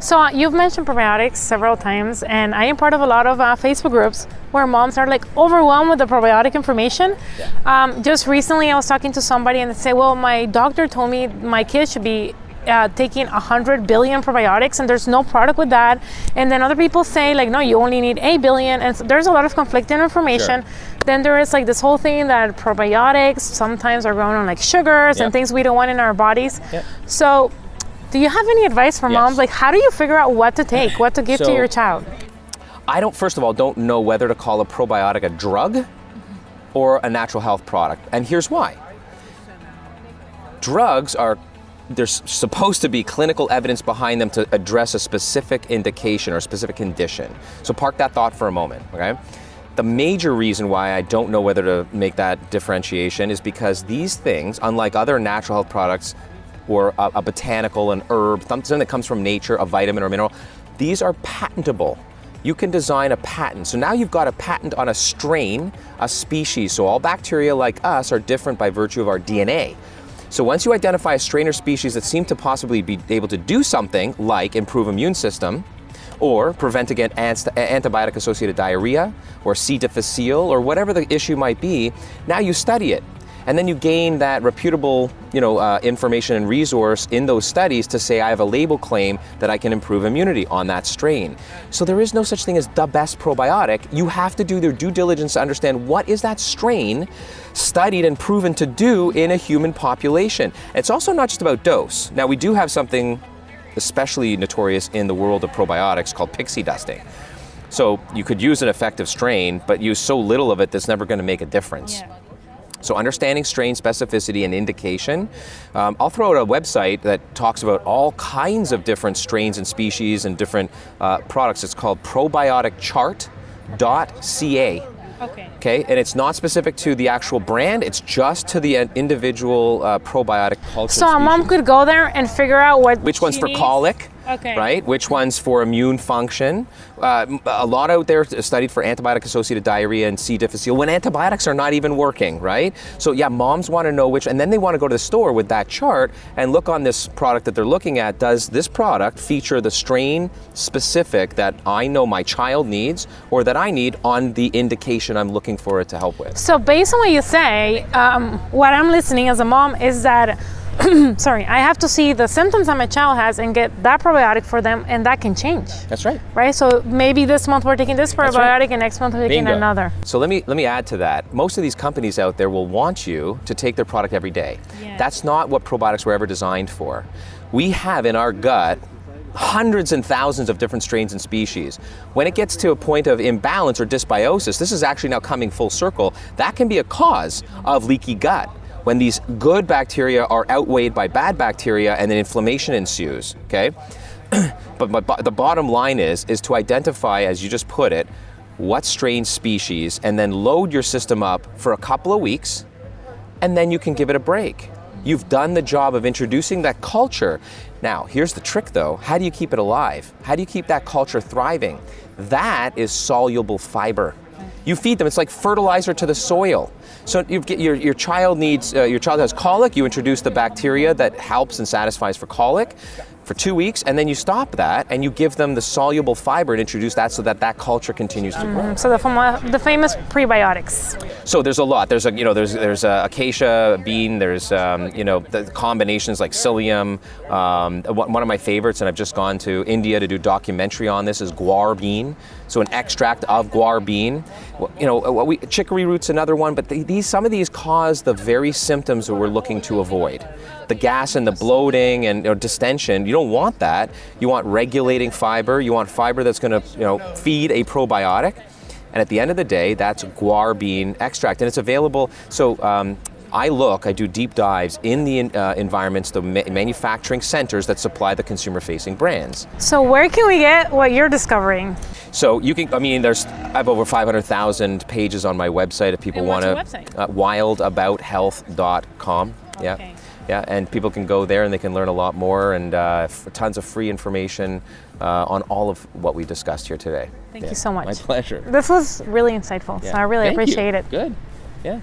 So you've mentioned probiotics several times, and I am part of a lot of Facebook groups where moms are like overwhelmed with the probiotic information. Yeah. Just recently I was talking to somebody and they say, well, my doctor told me my kid should be taking 100 billion probiotics and there's no product with that. And then other people say like, no, you only need 8 billion. And so there's a lot of conflicting information. Sure. Then there is like this whole thing that probiotics sometimes are grown on like sugars and things we don't want in our bodies. Yep. So do you have any advice for moms? Like, how do you figure out what to take, what to give to your child? I first of all, don't know whether to call a probiotic a drug or a natural health product. And here's why. Drugs there's supposed to be clinical evidence behind them to address a specific indication or a specific condition. So park that thought for a moment, okay? The major reason why I don't know whether to make that differentiation is because these things, unlike other natural health products, or a botanical, an herb, something that comes from nature, a vitamin or mineral, these are patentable. You can design a patent. So now you've got a patent on a strain, a species. So all bacteria like us are different by virtue of our DNA. So once you identify a strain or species that seem to possibly be able to do something like improve immune system, or prevent against antibiotic-associated diarrhea, or C. difficile, or whatever the issue might be, now you study it. And then you gain that reputable, information and resource in those studies to say, I have a label claim that I can improve immunity on that strain. So there is no such thing as the best probiotic. You have to do their due diligence to understand what is that strain studied and proven to do in a human population. It's also not just about dose. Now we do have something especially notorious in the world of probiotics called pixie dusting. So you could use an effective strain, but use so little of it that's never going to make a difference. Yeah. So understanding strain specificity and indication. I'll throw out a website that talks about all kinds of different strains and species and different products. It's called probioticchart.ca. Okay, and it's not specific to the actual brand, it's just to the individual probiotic culture. So a mom could go there and figure out which one's for colic, right? Which one's for immune function. A lot out there studied for antibiotic-associated diarrhea and C. difficile when antibiotics are not even working, right? So yeah, moms want to know which, and then they want to go to the store with that chart and look on this product that they're looking at. Does this product feature the strain specific that I know my child needs or that I need on the indication I'm looking for it to help with? So based on what you say, what I'm listening as a mom is that sorry, I have to see the symptoms that my child has and get that probiotic for them, and that can change. That's right. Right? So maybe this month we're taking this probiotic and next month we're taking another. So let me add to that. Most of these companies out there will want you to take their product every day. Yes. That's not what probiotics were ever designed for. We have in our gut hundreds and thousands of different strains and species. When it gets to a point of imbalance or dysbiosis, this is actually now coming full circle, that can be a cause of leaky gut. When these good bacteria are outweighed by bad bacteria and then inflammation ensues, okay? But the bottom line is to identify, as you just put it, what strain species, and then load your system up for a couple of weeks, and then you can give it a break. You've done the job of introducing that culture. Now, here's the trick though. How do you keep it alive? How do you keep that culture thriving? That is soluble fiber. You feed them, it's like fertilizer to the soil. So your child has colic, you introduce the bacteria that helps and satisfies for colic for 2 weeks, and then you stop that and you give them the soluble fiber and introduce that so that culture continues to grow. So the famous prebiotics. So there's a lot. There's acacia bean. There's the combinations like psyllium. One of my favorites, and I've just gone to India to do a documentary on this, is guar bean. So an extract of guar bean. Chicory root's another one, but some of these cause the very symptoms that we're looking to avoid. The gas and the bloating and distension. You don't want that. You want regulating fiber. You want fiber that's going to feed a probiotic. And at the end of the day, that's guar bean extract, and it's available. So I do deep dives in the environments, the manufacturing centers that supply the consumer-facing brands. So where can we get what you're discovering? So you can, I have over 500,000 pages on my website if people want to. What's your website? wildeabouthealth.com. Yeah. Okay. Yeah, and people can go there and they can learn a lot more and tons of free information on all of what we discussed here today. Thank you so much. My pleasure. This was really insightful, so I really appreciate it. Good. Yeah.